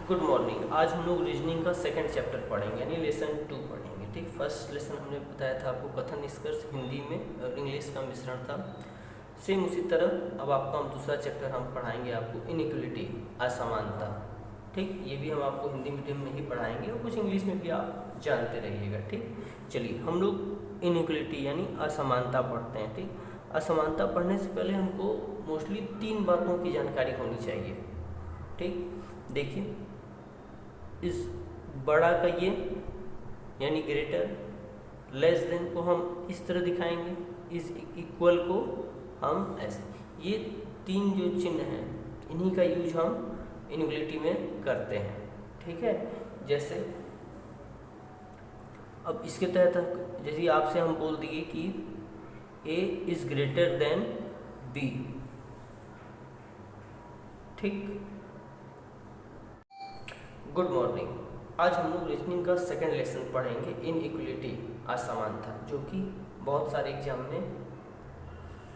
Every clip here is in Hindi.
Good morning. आज हम लोग रीजनिंग का सेकंड चैप्टर पढ़ेंगे यानी लेसन 2 पढ़ेंगे। ठीक, फर्स्ट लेसन हमने बताया था आपको कथन निष्कर्ष हिंदी में और इंग्लिश का मिश्रण था। सेम उसी तरह अब आपका हम दूसरा चैप्टर हम पढ़ाएंगे आपको इनइक्वलिटी, असमानता। ठीक, ये भी हम आपको हिंदी मीडियम में ही पढ़ाएंगे और कुछ इंग्लिश में भी आप जानते रहिएगा। ठीक, चलिए हम लोग इनइक्वलिटी यानी असमानता पढ़ते हैं। ठीक, असमानता पढ़ने से पहले हमको मोस्टली 3 बातों की जानकारी होनी चाहिए। ठीक, देखिए इस बड़ा का ये यानी ग्रेटर, लेस देन को हम इस तरह दिखाएंगे, इस इक्वल को हम ऐसे। ये 3 जो चिन्ह हैं इन्हीं का यूज हम इनइक्वलिटी में करते हैं। ठीक है, जैसे अब इसके तहत जैसे आपसे हम बोल दिए कि A is greater than B। ठीक, गुड मॉर्निंग। आज हम लोग रीजनिंग का सेकंड लेसन पढ़ेंगे इनइक्वलिटी, असमानता, जो कि बहुत सारे एग्जाम में,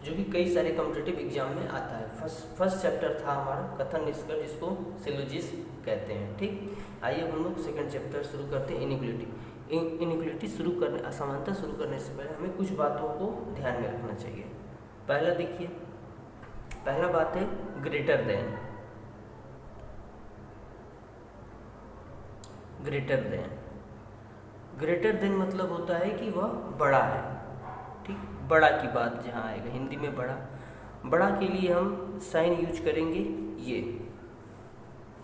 जो कि कई सारे कॉम्पिटिटिव एग्जाम में आता है। फर्स्ट चैप्टर था हमारा कथन निष्कर्ष, जिसको सिलोजिज्म कहते हैं। ठीक, आइए हम लोग सेकंड चैप्टर शुरू करते हैं इनइक्वलिटी। इनइक्वलिटी शुरू करने, असमानता शुरू करने से पहले हमें कुछ बातों को ध्यान में रखना चाहिए। पहला देखिए, पहला बात है greater then. Greater than, greater than मतलब होता है कि वह बड़ा है। ठीक, बड़ा की बात जहाँ आएगा हिंदी में बड़ा, बड़ा के लिए हम साइन यूज करेंगे ये।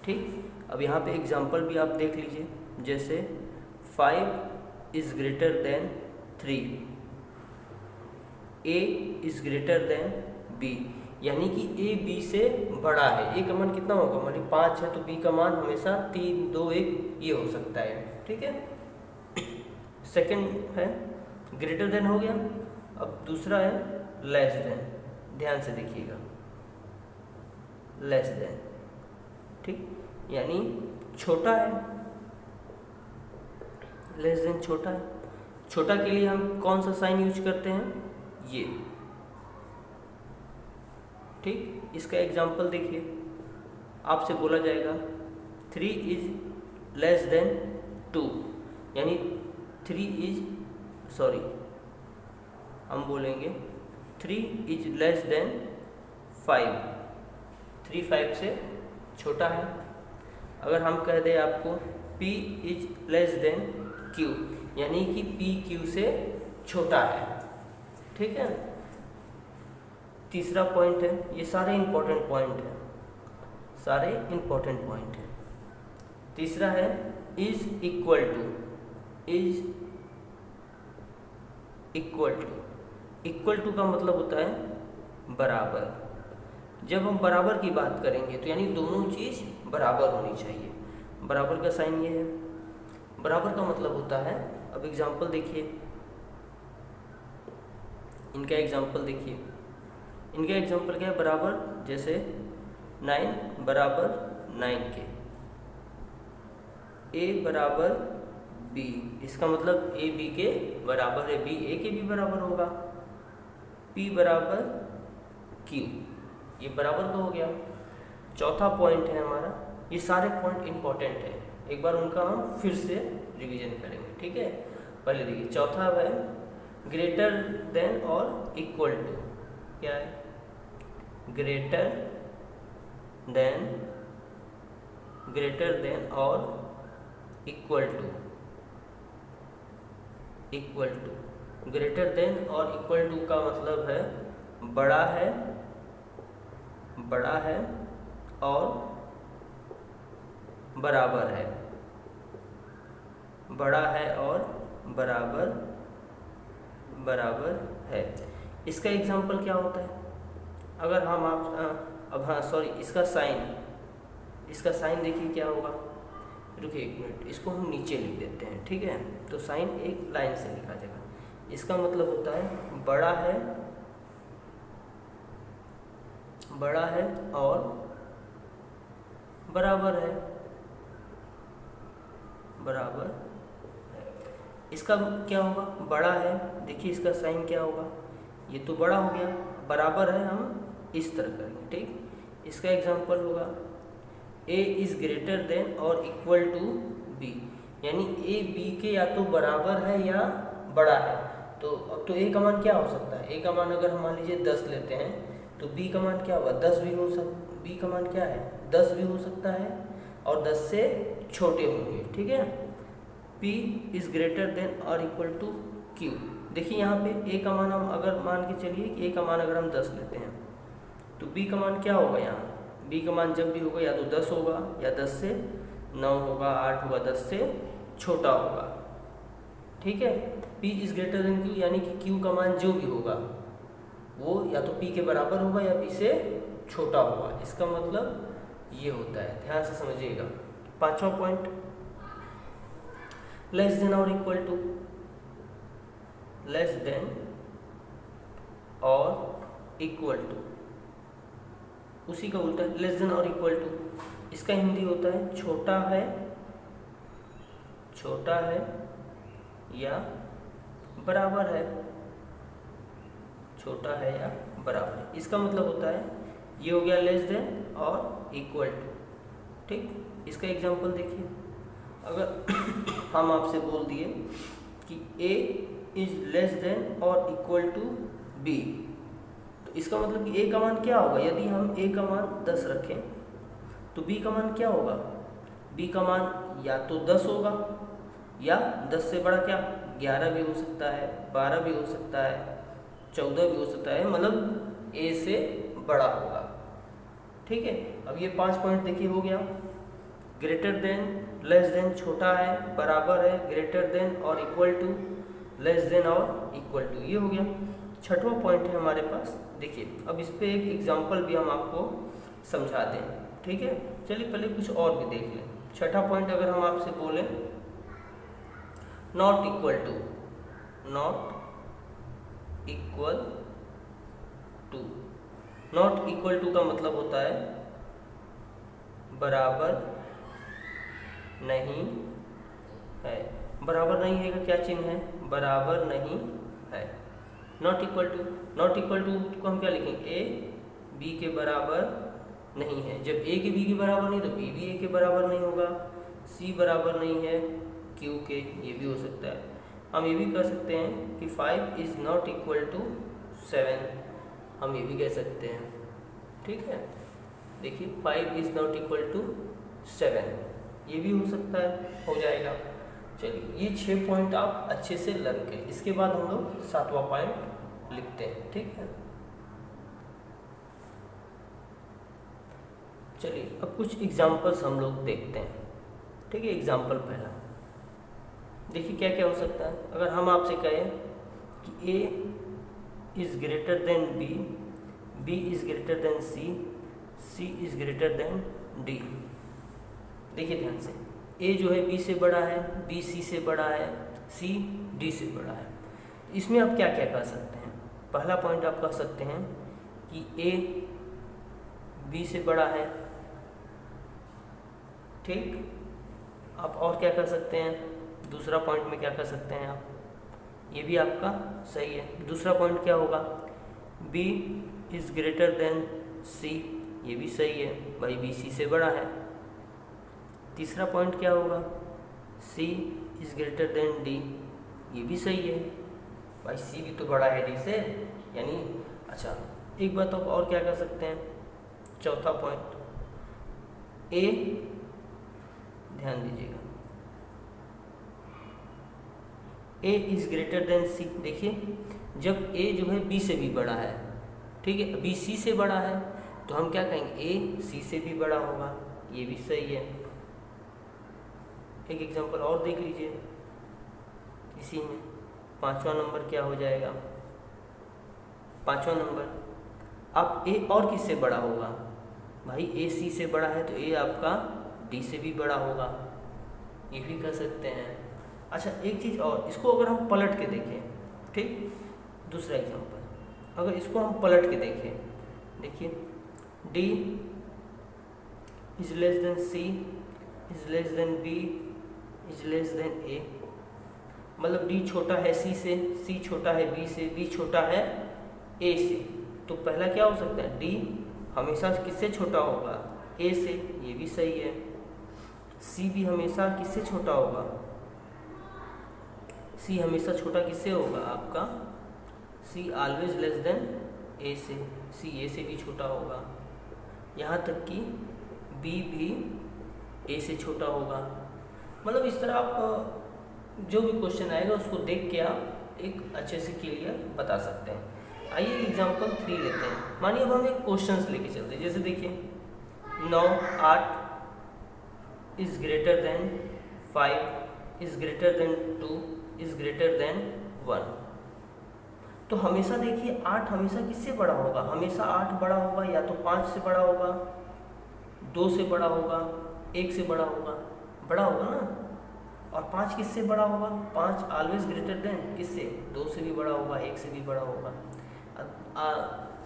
ठीक, अब यहाँ पे एग्जांपल भी आप देख लीजिए, जैसे 5 is greater then 3, A is greater than B, यानी कि A B से बड़ा है। A का मान कितना होगा, मान 5 है तो B का मान हमेशा 3, 2, 1 ये हो सकता है। ठीक है, सेकंड है ग्रेटर देन हो गया। अब दूसरा है लेस देन, ध्यान से देखिएगा, लेस देन। ठीक, यानी छोटा है, लेस देन छोटा है। छोटा के लिए हम कौन सा साइन यूज करते हैं, ये। ठीक, इसका एग्जाम्पल देखिए, आपसे बोला जाएगा 3 इज लेस देन 2, यानी 3 इज हम बोलेंगे 3 इज लेस देन 5, 3 5 से छोटा है। अगर हम कह दें आपको P is less then Q, यानी कि P Q से छोटा है। ठीक है, तीसरा पॉइंट है, ये सारे इंपॉर्टेंट पॉइंट हैं, सारे इंपॉर्टेंट पॉइंट हैं। तीसरा है is equal to, is equal to. Equal to का मतलब होता है बराबर। जब हम बराबर की बात करेंगे तो यानी दोनों चीज बराबर होनी चाहिए। बराबर का साइन ये है। बराबर का मतलब होता है, अब एग्जांपल देखिए, इनका एग्जांपल देखिए, इनका एग्जांपल क्या है, बराबर, जैसे 9 बराबर 9 के, A बराबर B, इसका मतलब A B के बराबर है, B A के भी बराबर होगा, P बराबर Q, ये बराबर का हो गया। चौथा पॉइंट है हमारा, ये सारे पॉइंट इंपॉर्टेंट है, एक बार उनका हम फिर से रिवीजन करेंगे। ठीक है, पहले देखिए, चौथा है ग्रेटर देन और इक्वल टू। क्या है, ग्रेटर देन और equal to. Equal to, greater than और इक्वल टू का मतलब है बड़ा है, बड़ा है और बराबर है, बड़ा है और बराबर है। इसका एग्जांपल क्या होता है, अगर हम इसका साइन देखिए क्या होगा। रुकिए एक मिनट, इसको हम नीचे लिख देते हैं। ठीक है, तो साइन एक लाइन से लिखा जाएगा। इसका मतलब होता है बड़ा है और बराबर है, बराबर है। इसका क्या होगा, बड़ा है, देखिए इसका साइन क्या होगा, ये तो बड़ा हो गया, बराबर है हम इस तरह करेंगे। ठीक, इसका एग्जांपल होगा ए इज ग्रेटर देन और इक्वल टू बी, यानी ए बी के या तो बराबर है या बड़ा है। तो ए का मान क्या हो सकता है? ए का मान अगर हम मान लीजिए 10 लेते हैं तो बी का मान क्या होगा? 10 भी हो सकता, बी का मान क्या है? 10 भी हो सकता है और 10 से छोटे होंगे, ठीक है। P इज ग्रेटर देन और इक्वल टू Q। देखिए यहाँ पे A का मान हम अगर मान के चलिए कि A का मान अगर हम 10 लेते हैं तो B का मान क्या होगा? यहाँ B का मान जब भी होगा या तो 10 होगा या 10 से 9 होगा, 8 होगा, 10 से छोटा होगा, ठीक है। P is greater then Q, यानी कि Q का मान जो भी होगा वो या तो P के बराबर होगा या P से छोटा होगा। इसका मतलब ये होता है, ध्यान से समझिएगा। पांचवा पॉइंट, लेस देन और इक्वल टू, लेस देन और इक्वल टू, उसी का उल्टा लेस देन और इक्वल टू। इसका हिंदी होता है छोटा है, छोटा है या बराबर है, छोटा है या बराबर है। इसका मतलब होता है ये हो गया लेस देन और इक्वल टू, ठीक। इसका एग्जांपल देखिए, अगर हम आपसे बोल दिए कि A इज लेस देन और इक्वल टू B, तो इसका मतलब कि A का मान क्या होगा? यदि हम A का मान 10 रखें तो B का मान क्या होगा? B का मान या तो 10 होगा या 10 से बड़ा क्या 11 भी हो सकता है, 12 भी हो सकता है, 14 भी हो सकता है, मतलब A से बड़ा होगा, ठीक है। अब ये 5 पॉइंट देखिए हो गया। ग्रेटर देन, लेस देन, छोटा है, बराबर है, ग्रेटर देन और इक्वल टू, लेस देन और इक्वल टू, ये हो गया। छठवां पॉइंट है हमारे पास, देखिए अब इस पे एक एग्जांपल भी हम आपको समझा दें, ठीक है। चलिए पहले कुछ और भी देख लें। छठा पॉइंट अगर हम आपसे बोलें not equal to, not equal to, not equal to का मतलब होता है बराबर नहीं है। बराबर नहीं है का क्या चिन्ह है? बराबर नहीं है। Not equal to, not equal to को हम क्या लिखेंगे? ए बी के बराबर नहीं है। जब ए के बी के बराबर नहीं तो बी भी ए के बराबर नहीं होगा, सी बराबर नहीं है क्यू के, ये भी हो सकता है। हम ये भी कह सकते हैं कि 5 इज नॉट इक्वल टू 7, हम ये भी कह सकते हैं, ठीक है। देखिए 5 इज नॉट इक्वल टू 7, ये भी हो सकता है, हो जाएगा। चलिए ये 6 पॉइंट आप अच्छे से लर्न करें। इसके बाद हम लोग 7वां पॉइंट लिखते हैं, ठीक है। चलिए अब कुछ एग्जाम्पल्स हम लोग देखते हैं, ठीक है। एग्जाम्पल पहला देखिए क्या क्या हो सकता है। अगर हम आपसे कहें कि A is greater than B, B is greater then C, C is greater then D। देखिए ध्यान से, A जो है B से बड़ा है, B C से बड़ा है, C D से बड़ा है। इसमें आप क्या क्या कह सकते हैं? पहला पॉइंट आप कह सकते हैं कि A B से बड़ा है, ठीक। आप और क्या कर सकते हैं? दूसरा पॉइंट में क्या कर सकते हैं आप? ये भी आपका सही है। दूसरा पॉइंट क्या होगा? B is greater then C, ये भी सही है भाई, B C से बड़ा है। तीसरा पॉइंट क्या होगा? C is greater then D, ये भी सही है भाई, C भी तो बड़ा है D से, यानी अच्छा। एक बात आप और क्या कर सकते हैं? चौथा पॉइंट, A, ध्यान दीजिएगा, A is greater then C। देखिए जब A जो है B से भी बड़ा है, ठीक है, B C से बड़ा है, तो हम क्या कहेंगे? A C से भी बड़ा होगा, ये भी सही है। एक एग्जांपल और देख लीजिए इसी में। 5वां नंबर क्या हो जाएगा? 5वां नंबर, अब A और किससे बड़ा होगा? भाई A C से बड़ा है तो A आपका D से भी बड़ा होगा, ये भी कर सकते हैं। अच्छा एक चीज़ और, इसको अगर हम पलट के देखें, ठीक, दूसरा एग्जांपल, अगर इसको हम पलट के देखें, देखिए D is less then C is less then B is less then A, मतलब D छोटा है C से, C छोटा है B से, B छोटा है A से। तो पहला क्या हो सकता है? D हमेशा किससे छोटा होगा? ए से, ये भी सही है। सी भी हमेशा किससे छोटा होगा, सी हमेशा छोटा किससे होगा आपका, सी ऑलवेज लेस देन ए से, सी ए से भी छोटा होगा। यहाँ तक कि बी भी ए से छोटा होगा। मतलब इस तरह आप जो भी क्वेश्चन आएगा उसको देख के आप एक अच्छे से क्लियर बता सकते हैं। आइए एग्जाम्पल 3 लेते हैं। मानिए अब हम एक क्वेश्चंस लेके चलते हैं। जैसे देखिए 9 8 is greater then 5 is greater then 2 is greater then 1। तो हमेशा देखिए 8 हमेशा किससे बड़ा होगा, हमेशा 8 बड़ा होगा या तो 5 से बड़ा होगा, 2 से बड़ा होगा, 1 से बड़ा होगा ना। और 5 किससे बड़ा होगा, 5 ऑलवेज ग्रेटर देन किससे, 2 से भी बड़ा होगा, 1 से भी बड़ा होगा।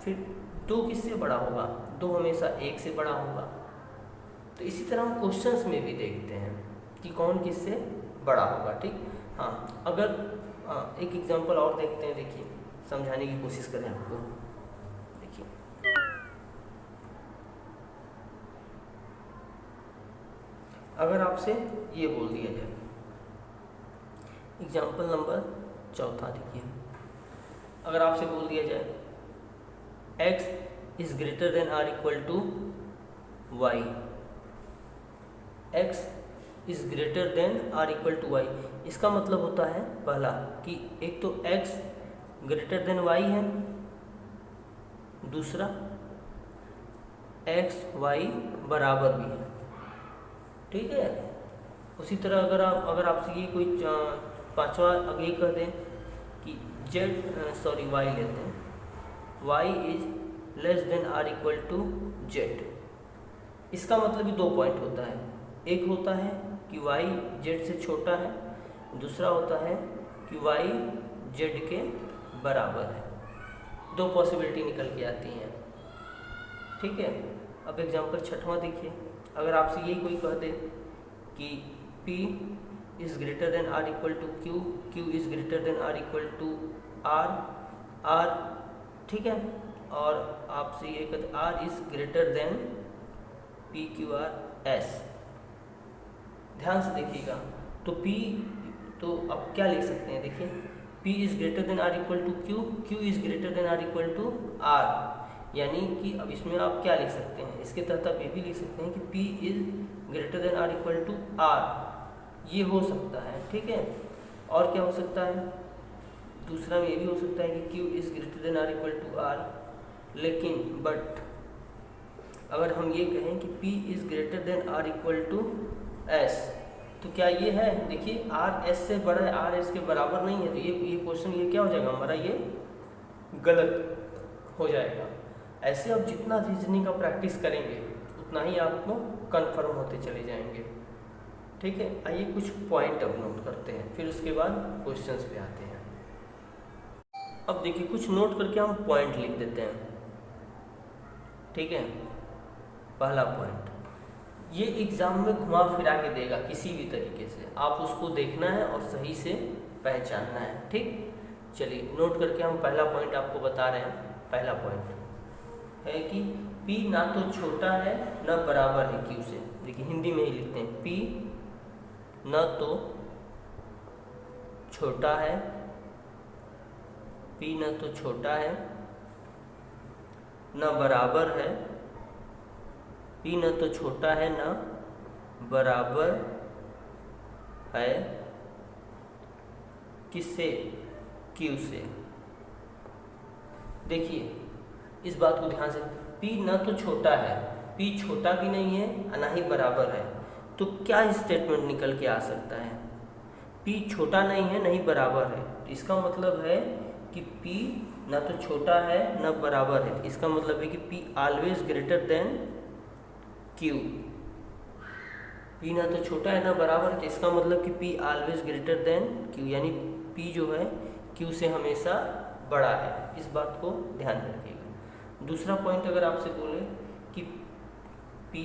फिर 2 किससे बड़ा होगा, 2 हमेशा 1 से बड़ा होगा। तो इसी तरह हम क्वेश्चंस में भी देखते हैं कि कौन किससे बड़ा होगा। ठीक, हाँ अगर एक एग्जांपल और देखते हैं। देखिए समझाने की कोशिश करें आपको। देखिए अगर आपसे ये बोल दिया जाए, एग्जाम्पल नंबर 4 देखिए, अगर आपसे बोल दिया जाए x is greater than or equal to Y, x is greater than or equal to Y, इसका मतलब होता है पहला कि एक तो x ग्रेटर देन y है, दूसरा x y बराबर भी है। ठीक है, उसी तरह अगर आपसे ये कोई पांचवा अगर ये कह दें कि y लेते हैं, y is less than or equal to Z, इसका मतलब भी 2 पॉइंट होता है। एक होता है कि y z से छोटा है, दूसरा होता है कि y z के बराबर है। 2 पॉसिबिलिटी निकल के आती हैं। ठीक है, अब एग्जांपल 6वां देखिए, अगर आपसे यही कोई कह दे कि P is greater than or equal to Q, Q is greater than or equal to R, ठीक है, और आपसे ये कहते R is greater than P Q R S. ध्यान से देखिएगा, तो P तो अब क्या लिख सकते हैं, देखिए P is greater than or equal to Q, Q is greater than or equal to R, यानी कि अब इसमें आप क्या लिख सकते हैं, इसके तहत आप ये भी लिख सकते हैं कि P is greater than or equal to R, ये हो सकता है। ठीक है, और क्या हो सकता है, दूसरा में ये भी हो सकता है कि Q is greater than or equal to R, लेकिन बट अगर हम ये कहें कि P is greater than or equal to S, तो क्या ये है, देखिए आर एस से बड़ा है, आर एस के बराबर नहीं है, तो ये क्वेश्चन ये क्या हो जाएगा हमारा, ये गलत हो जाएगा। ऐसे अब जितना रीजनिंग का प्रैक्टिस करेंगे उतना ही आपको कंफर्म होते चले जाएंगे। ठीक है, आइए कुछ पॉइंट अब नोट करते हैं, फिर उसके बाद क्वेश्चंस पे आते हैं। अब देखिए कुछ नोट करके हम पॉइंट लिख देते हैं। ठीक है, पहला पॉइंट, ये एग्जाम में घुमा फिरा के देगा किसी भी तरीके से, आप उसको देखना है और सही से पहचानना है। ठीक, चलिए नोट करके हम पहला पॉइंट आपको बता रहे हैं। पहला पॉइंट है कि P ना तो छोटा है ना बराबर है Q से। देखिए हिंदी में ही लिखते हैं, P ना तो छोटा है, P ना तो छोटा है ना बराबर है, P ना तो छोटा है ना बराबर है किससे, Q से। देखिए इस बात को ध्यान से, P ना तो छोटा है, P छोटा भी नहीं है ना ही बराबर है, तो क्या स्टेटमेंट निकल के आ सकता है, P छोटा नहीं है नहीं बराबर है, तो इसका मतलब है कि P ना तो छोटा है ना बराबर है, इसका मतलब है कि P always greater then Q। P ना तो छोटा है ना बराबर है, इसका मतलब कि P always greater then Q, यानी P जो है Q से हमेशा बड़ा है। इस बात को ध्यान रखिएगा। दूसरा पॉइंट अगर आपसे बोले कि P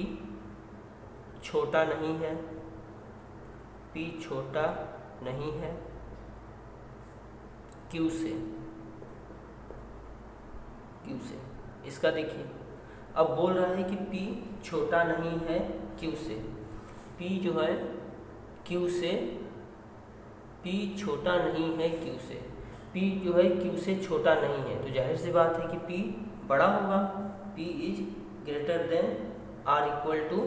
छोटा नहीं है, P छोटा नहीं है Q से, इसका देखिए अब बोल रहा है कि P छोटा नहीं है Q से, P जो है Q से, P छोटा नहीं है Q से, P जो है Q से छोटा नहीं है, तो जाहिर सी बात है कि P बड़ा होगा, P is greater than or equal to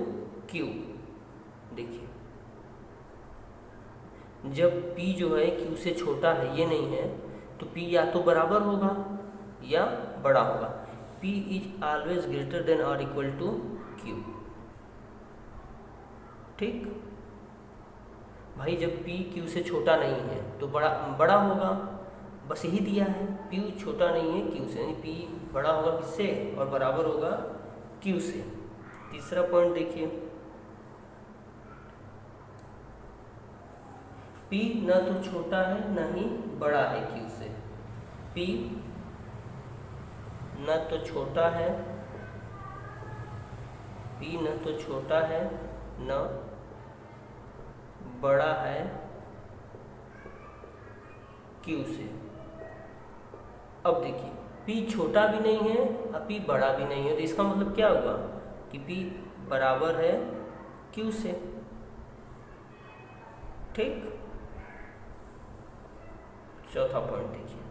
Q। देखिए जब P जो है Q से छोटा है, ये नहीं है, तो P या तो बराबर होगा या बड़ा होगा। P is always greater than और इक्वल टू Q। ठीक भाई, जब P Q से छोटा नहीं है तो बड़ा होगा, बस यही दिया है, P छोटा नहीं है Q से, यानी P बड़ा होगा किससे और बराबर होगा Q से। तीसरा पॉइंट देखिए, P न तो छोटा है न ही बड़ा है Q से, P न तो छोटा है, P न तो छोटा है न बड़ा है Q से। अब देखिए P छोटा भी नहीं है और P बड़ा भी नहीं है, तो इसका मतलब क्या हुआ कि P बराबर है Q से। ठीक, चौथा पॉइंट देखिए,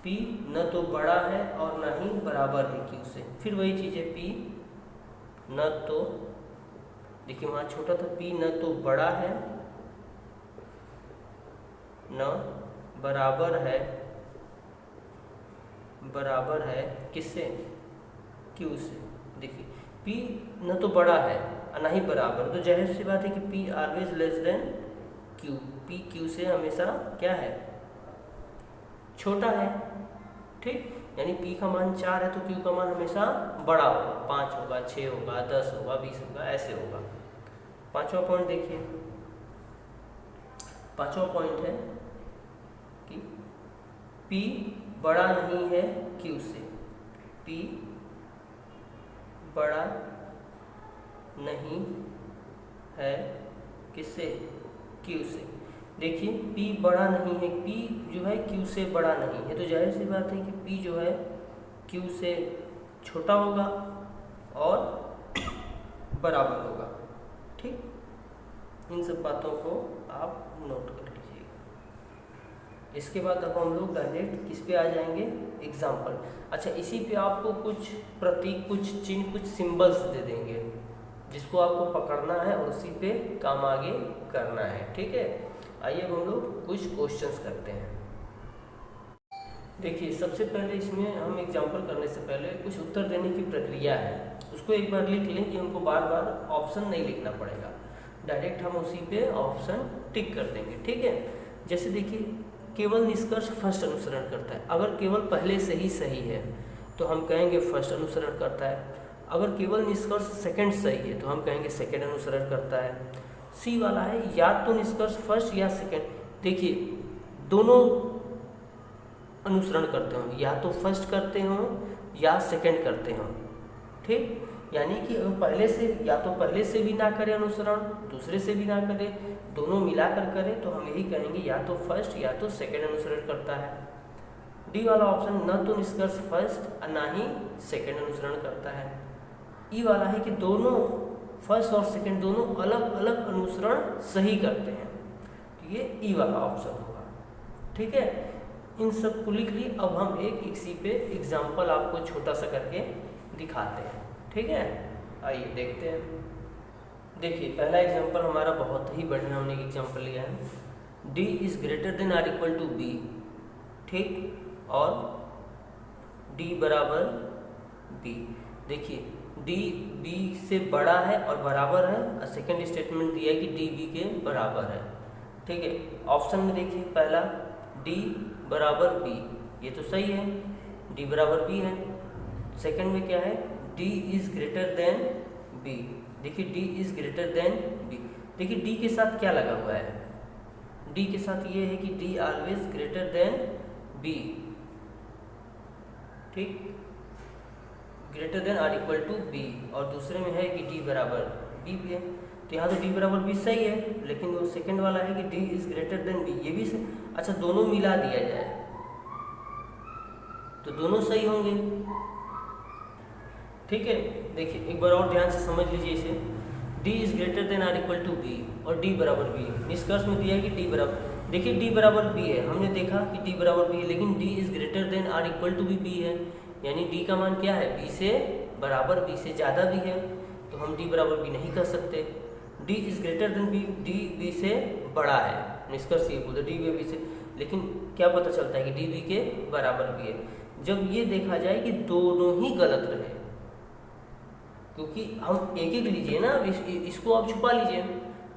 P न तो बड़ा है और न ही बराबर है Q से। फिर वही चीज़ है, P न तो, देखिए वहाँ छोटा था, P न तो बड़ा है न बराबर है किससे, Q से। देखिए P न तो बड़ा है और न ही बराबर, तो जाहिर सी बात है कि P always less than Q, P Q से हमेशा क्या है, छोटा है। ठीक, यानी P का मान 4 है तो Q का मान हमेशा बड़ा होगा, 5 होगा, 6 होगा, 10 होगा, 20 होगा, ऐसे होगा। पांचवा पॉइंट देखिए, पांचवा पॉइंट है कि P बड़ा नहीं है Q से, P बड़ा नहीं है किससे, Q से। देखिए P बड़ा नहीं है, P जो है Q से बड़ा नहीं है, तो जाहिर सी बात है कि P जो है Q से छोटा होगा और बराबर होगा। ठीक, इन सब बातों को आप नोट कर लीजिएगा। इसके बाद अब हम लोग डायरेक्ट किस पे आ जाएंगे, एग्जाम्पल। अच्छा, इसी पे आपको कुछ प्रतीक, कुछ चिन्ह, कुछ सिंबल्स दे देंगे जिसको आपको पकड़ना है और उसी पे काम आगे करना है। ठीक है, आइए अब हम लोग कुछ क्वेश्चंस करते हैं। देखिए सबसे पहले इसमें हम एग्जाम्पल करने से पहले कुछ उत्तर देने की प्रक्रिया है, उसको एक बार लिख लें कि हमको बार बार ऑप्शन नहीं लिखना पड़ेगा, डायरेक्ट हम उसी पे ऑप्शन टिक कर देंगे। ठीक है, जैसे देखिए केवल निष्कर्ष फर्स्ट अनुसरण करता है, अगर केवल पहले से ही सही है तो हम कहेंगे फर्स्ट अनुसरण करता है, अगर केवल निष्कर्ष सेकंड सही है तो हम कहेंगे सेकंड अनुसरण करता है। सी वाला है या तो निष्कर्ष फर्स्ट या सेकंड, देखिए दोनों अनुसरण करते हो, या तो फर्स्ट करते हो या सेकंड करते हो। ठीक, यानी कि पहले से, या तो पहले से भी ना करें अनुसरण, दूसरे से भी ना करें, दोनों मिलाकर करें, तो हम यही कहेंगे या तो फर्स्ट या तो सेकंड अनुसरण करता है। डी वाला ऑप्शन न तो निष्कर्ष फर्स्ट और ना ही सेकंड अनुसरण करता है। ई वाला है कि दोनों फर्स्ट और सेकंड दोनों अलग अलग अनुसरण सही करते हैं, तो ये ई वाला ऑप्शन होगा। ठीक है, इन सब को लिख ली। अब हम एक इसी पे एग्जाम्पल आपको छोटा सा करके दिखाते हैं। ठीक है, आइए देखते हैं। देखिए पहला एग्जाम्पल हमारा बहुत ही बढ़िया, हमने एक एग्जाम्पल लिया है, D is greater than or equal to B। ठीक, और D बराबर B। देखिए D B से बड़ा है और बराबर है, और सेकेंड स्टेटमेंट दिया है कि D B के बराबर है। ठीक है, ऑप्शन में देखिए पहला D बराबर B, ये तो सही है, D बराबर B है। सेकंड में क्या है, D is greater than B। देखिए D is greater than B, देखिए D के साथ क्या लगा हुआ है, D के साथ ये है कि D always greater than B। ठीक, greater than or equal to B, और दूसरे में है कि D बराबर B भी है, तो यहाँ तो D बराबर B सही है, लेकिन वो सेकंड वाला है कि D is greater than B, ये भी सही। अच्छा, दोनों मिला दिया जाए तो दोनों सही होंगे, ठीक है, देखिए एक बार और ध्यान से समझ लीजिए इसे। d is greater than or equal to B और d बराबर b, निष्कर्ष में दिया है कि d बराबर, देखिए d बराबर b है, हमने देखा कि d बराबर b है, लेकिन d is greater than or equal to भी b है, यानी d का मान क्या है, b से बराबर, b से ज़्यादा भी है, तो हम d बराबर b नहीं कर सकते। d is greater than b, d b से बड़ा है, निष्कर्ष ये बोलते d b से, लेकिन क्या पता चलता है कि d b के बराबर भी है। जब ये देखा जाए कि दोनों ही गलत रहे, क्योंकि हम एक एक लीजिए ना, इसको आप छुपा लीजिए,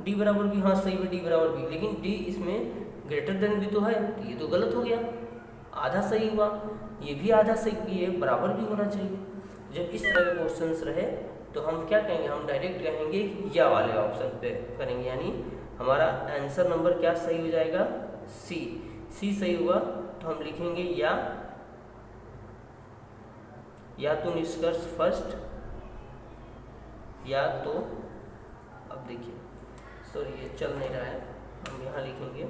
d बराबर भी, हाँ सही है d बराबर भी, लेकिन d इसमें ग्रेटर देन भी तो है, तो ये तो गलत हो गया, आधा सही हुआ, ये भी आधा सही है, बराबर भी होना चाहिए। जब इस तरह के क्वेश्चंस रहे तो हम क्या कहेंगे, हम डायरेक्ट कहेंगे या वाले ऑप्शन पे करेंगे, यानी हमारा आंसर नंबर क्या सही हो जाएगा, सी। सी सही हुआ तो हम लिखेंगे या तो निष्कर्ष फर्स्ट, या तो, अब देखिए सॉरी ये चल नहीं रहा है, हम यहाँ लिखेंगे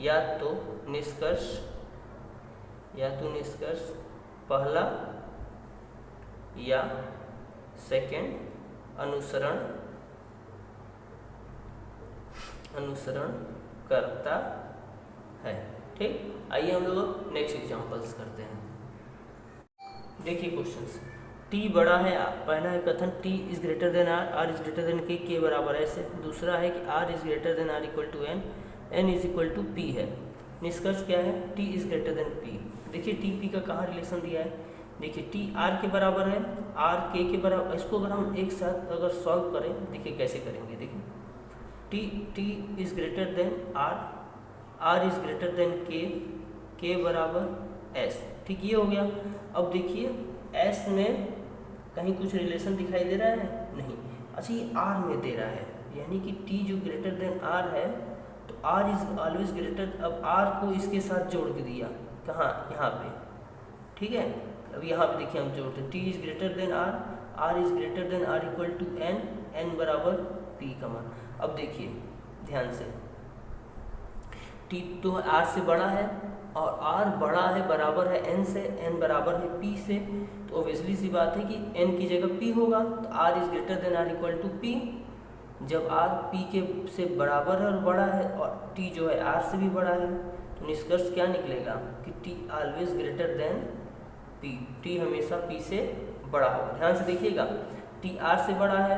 या तो निष्कर्ष पहला या सेकंड अनुसरण करता है। ठीक, आइए हम लोग नेक्स्ट एग्जांपल्स करते हैं। देखिए क्वेश्चंस, t बड़ा है, पहला है कथन t is greater than r, r is greater than k बराबर ऐसे। दूसरा है कि r is greater than r equal to n, n is equal to p है। निष्कर्ष क्या है, t is greater than p। देखिए t p का कहाँ रिलेशन दिया है, देखिए t r के बराबर है, r k के बराबर, इसको अगर हम एक साथ अगर सॉल्व करें, देखिए कैसे करेंगे, देखिए t is greater than r, r is greater than k बराबर s। ठीक, ये हो गया। अब देखिए s में कहीं कुछ रिलेशन दिखाई दे रहा है, नहीं, अच्छा ये r में दे रहा है, यानी कि t जो ग्रेटर देन r है तो r इज ऑलवेज ग्रेटर, अब r को इसके साथ जोड़ के दिया, कहाँ, यहाँ पे, ठीक है। अब यहाँ पे देखिए हम जोड़ते हैं, t is greater than r, r is greater than r equal to n, n बराबर p का मान। अब देखिए ध्यान से, t तो r से बड़ा है और r बड़ा है, बराबर है n से, n बराबर है p से, तो ऑब्वियसली सी बात है कि n की जगह p होगा, तो r is greater than r equal to p। जब r p के से बराबर है और बड़ा है, और t जो है r से भी बड़ा है, तो निष्कर्ष क्या निकलेगा कि t always greater than p, t हमेशा p से बड़ा होगा। ध्यान से देखिएगा, t r से बड़ा है,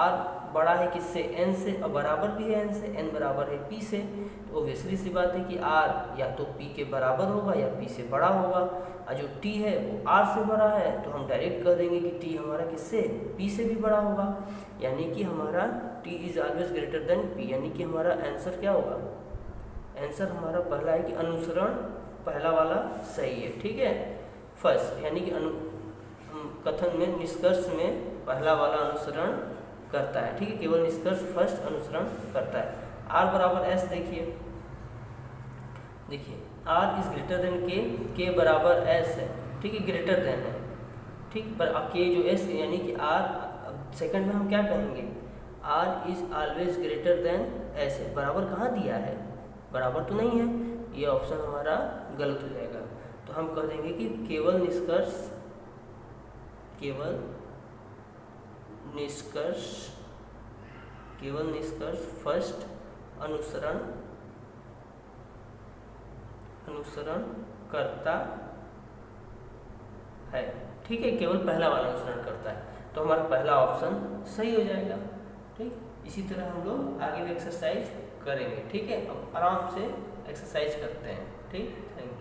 r बड़ा है किससे, n से, और बराबर भी है n से, n बराबर है p से, तो ऑब्वियसली सी बात है कि r या तो p के बराबर होगा या p से बड़ा होगा, और जो t है वो r से बड़ा है, तो हम डायरेक्ट कर देंगे कि t हमारा किससे, p से भी बड़ा होगा, यानी कि हमारा t is always greater than p, यानी कि हमारा आंसर क्या होगा, आंसर हमारा पहला है कि अनुसरण पहला वाला सही है। ठीक है, फर्स्ट यानी कि कथन में, निष्कर्ष में पहला वाला अनुसरण करता है। ठीक है, केवल निष्कर्ष फर्स्ट अनुसरण करता है। r बराबर s, देखिए r is greater than k बराबर s है, ठीक है, ग्रेटर देन है, ठीक, पर k जो s यानी कि r, सेकंड में हम क्या कहेंगे, r is always greater then s है, बराबर कहाँ दिया है, बराबर तो नहीं है, ये ऑप्शन हमारा गलत हो जाएगा। तो हम कह देंगे कि केवल निष्कर्ष फर्स्ट अनुसरण करता है। ठीक है, केवल पहला वाला अनुसरण करता है, तो हमारा पहला ऑप्शन सही हो जाएगा। ठीक, इसी तरह हम लोग आगे भी एक्सरसाइज करेंगे। ठीक है, अब आराम से एक्सरसाइज करते हैं। ठीक, थैंक यू।